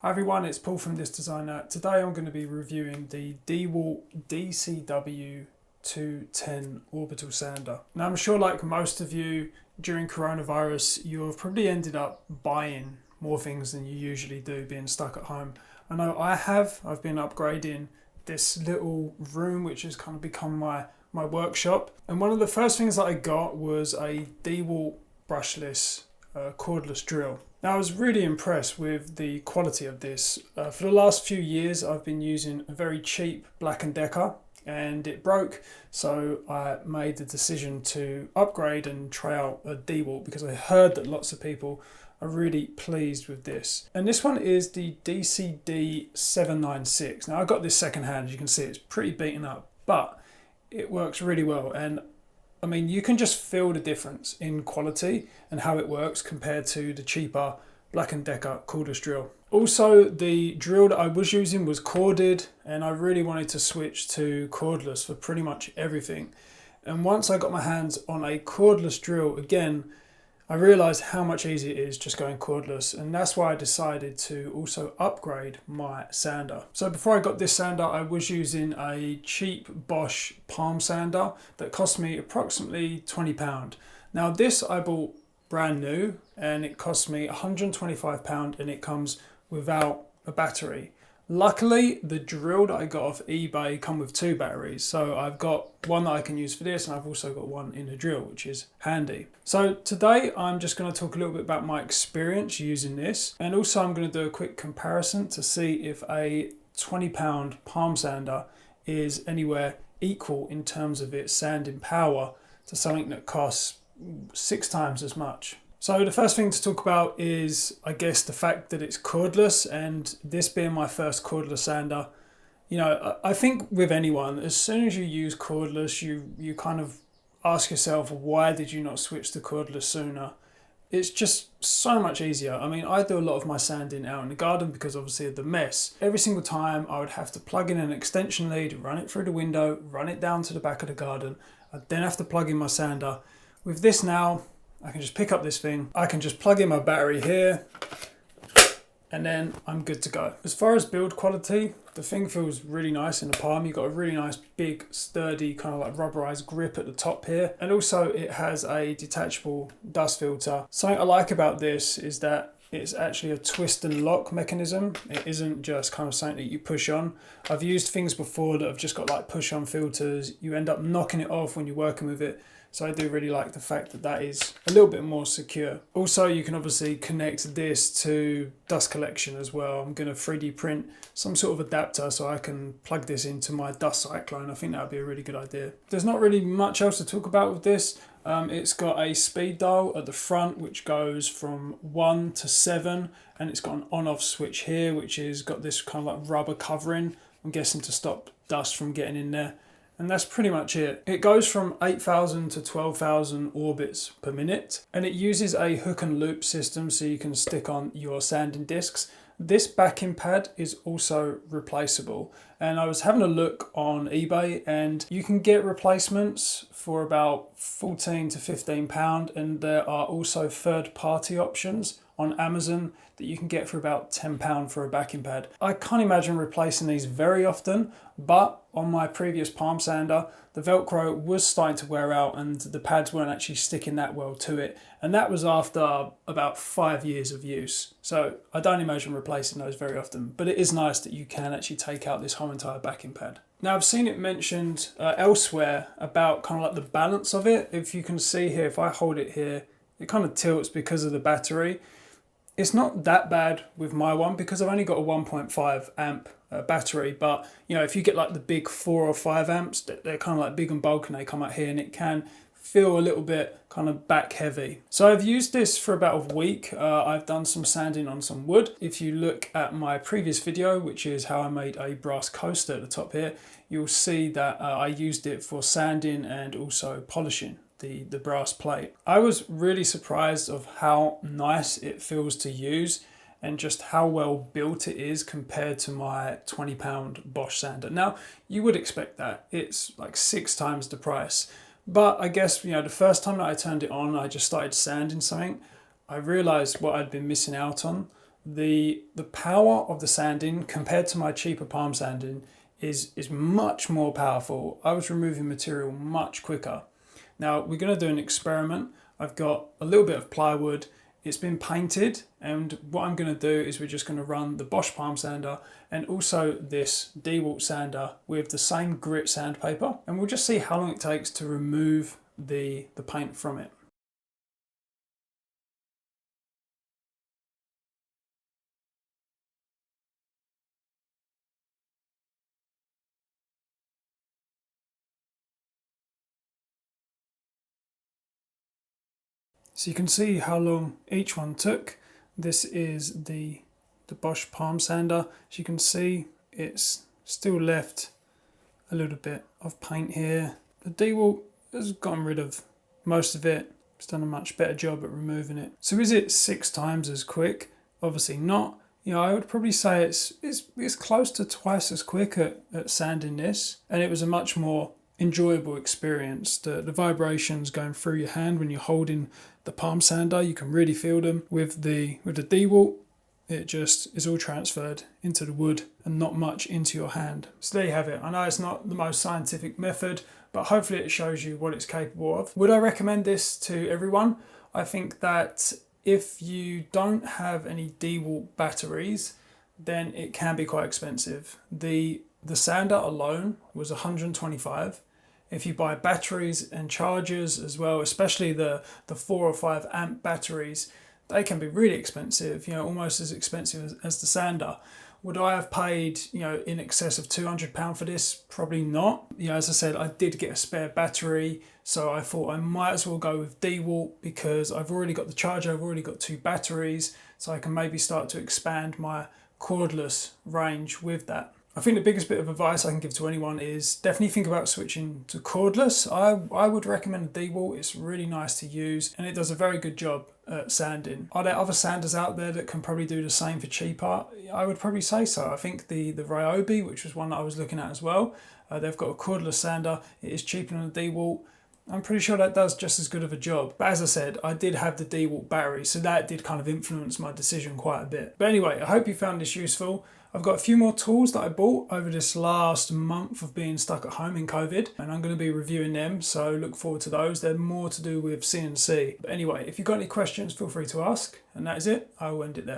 Hi everyone, it's Paul from This Designer. Today I'm going to be reviewing the DeWalt DCW210 orbital sander. Now I'm sure like most of you during coronavirus, you've probably ended up buying more things than you usually do being stuck at home. I know I've been upgrading this little room which has kind of become my workshop. And one of the first things that I got was a DeWalt brushless cordless drill. Now I was really impressed with the quality of this. For the last few years I've been using a very cheap Black & Decker and it broke, so I made the decision to upgrade and try out a DeWalt because I heard that lots of people are really pleased with this. And this one is the DCD796. Now I got this second hand, as you can see it's pretty beaten up, but it works really well. And I mean, you can just feel the difference in quality and how it works compared to the cheaper Black & Decker cordless drill. Also, the drill that I was using was corded and I really wanted to switch to cordless for pretty much everything. And once I got my hands on a cordless drill, again, I realised how much easier it is just going cordless, and that's why I decided to also upgrade my sander. So before I got this sander, I was using a cheap Bosch palm sander that cost me approximately £20. Now this I bought brand new and it cost me £125 and it comes without a battery. Luckily, the drill that I got off eBay come with two batteries. So I've got one that I can use for this and I've also got one in the drill, which is handy. So today I'm just going to talk a little bit about my experience using this. And also I'm going to do a quick comparison to see if a £20 palm sander is anywhere equal in terms of its sanding power to something that costs 6 times as much. So the first thing to talk about is, I guess, the fact that it's cordless, and this being my first cordless sander, you know, I think with anyone, as soon as you use cordless, you kind of ask yourself, why did you not switch to cordless sooner? It's just so much easier. I mean, I do a lot of my sanding out in the garden because obviously of the mess. Every single time I would have to plug in an extension lead, run it through the window, run it down to the back of the garden. I'd then have to plug in my sander. With this now, I can just pick up this thing, I can just plug in my battery here, and then I'm good to go. As far as build quality, the thing feels really nice in the palm. You've got a really nice big sturdy kind of like rubberized grip at the top here, and also it has a detachable dust filter. Something I like about this is that it's actually a twist and lock mechanism. It isn't just kind of something that you push on. I've used things before that have just got like push on filters. You end up knocking it off when you're working with it. So I do really like the fact that that is a little bit more secure. Also, you can obviously connect this to dust collection as well. I'm going to 3D print some sort of adapter so I can plug this into my dust cyclone. I think that would be a really good idea. There's not really much else to talk about with this. It's got a speed dial at the front which goes from 1 to 7, and it's got an on-off switch here which has got this kind of like rubber covering, I'm guessing to stop dust from getting in there. And that's pretty much it. It goes from 8,000 to 12,000 orbits per minute, and it uses a hook and loop system so you can stick on your sanding discs. This backing pad is also replaceable, and I was having a look on eBay and you can get replacements for about £14 to £15, and there are also third-party options on Amazon that you can get for about £10 for a backing pad. I can't imagine replacing these very often, but on my previous palm sander, the Velcro was starting to wear out and the pads weren't actually sticking that well to it. And that was after about 5 years of use. So I don't imagine replacing those very often, but it is nice that you can actually take out this whole entire backing pad. Now I've seen it mentioned elsewhere about kind of like the balance of it. If you can see here, if I hold it here, it kind of tilts because of the battery. It's not that bad with my one because I've only got a 1.5 amp battery, but you know, if you get like the big 4 or 5 amps, they're kind of like big and bulky and they come out here, and it can feel a little bit kind of back heavy. So I've used this for about a week. I've done some sanding on some wood. If you look at my previous video, which is how I made a brass coaster at the top here, you'll see that I used it for sanding and also polishing the brass plate. I was really surprised of how nice it feels to use and just how well built it is compared to my £20 Bosch sander. Now, you would expect that. It's like 6 times the price. But I guess, you know, the first time that I turned it on, I just started sanding something. I realized what I'd been missing out on. the power of the sanding compared to my cheaper palm sanding is much more powerful. I was removing material much quicker. Now we're going to do an experiment. I've got a little bit of plywood. It's been painted, and what I'm going to do is we're just going to run the Bosch palm sander and also this DeWalt sander with the same grit sandpaper, and we'll just see how long it takes to remove the paint from it. So you can see how long each one took. This is the Bosch palm sander. As you can see, it's still left a little bit of paint here. The DeWalt has gotten rid of most of it. It's done a much better job at removing it. So is it 6 times as quick? Obviously not. You know, I would probably say it's close to twice as quick at sanding this, and it was a much more enjoyable experience. The vibrations going through your hand when you're holding the palm sander, you can really feel them. With the DeWalt, it just is all transferred into the wood and not much into your hand. So there you have it. I know it's not the most scientific method, but hopefully it shows you what it's capable of. Would I recommend this to everyone? I think that if you don't have any DeWalt batteries, then it can be quite expensive. The sander alone was $125. If you buy batteries and chargers as well, especially the 4 or 5 amp batteries, they can be really expensive, you know, almost as expensive as the sander. Would I have paid, you know, in excess of £200 for this? Probably not. You know, as I said, I did get a spare battery, so I thought I might as well go with DeWalt because I've already got the charger, I've already got 2 batteries, so I can maybe start to expand my cordless range with that. I think the biggest bit of advice I can give to anyone is definitely think about switching to cordless. I would recommend DeWalt. It's really nice to use and it does a very good job at sanding. Are there other sanders out there that can probably do the same for cheaper? I would probably say so. I think the Ryobi, which was one that I was looking at as well, they've got a cordless sander. It is cheaper than the DeWalt. I'm pretty sure that does just as good of a job. But as I said, I did have the DeWalt battery, so that did kind of influence my decision quite a bit. But anyway, I hope you found this useful. I've got a few more tools that I bought over this last month of being stuck at home in COVID, and I'm going to be reviewing them, so look forward to those. They're more to do with CNC. But anyway, if you've got any questions, feel free to ask. And that is it. I will end it there.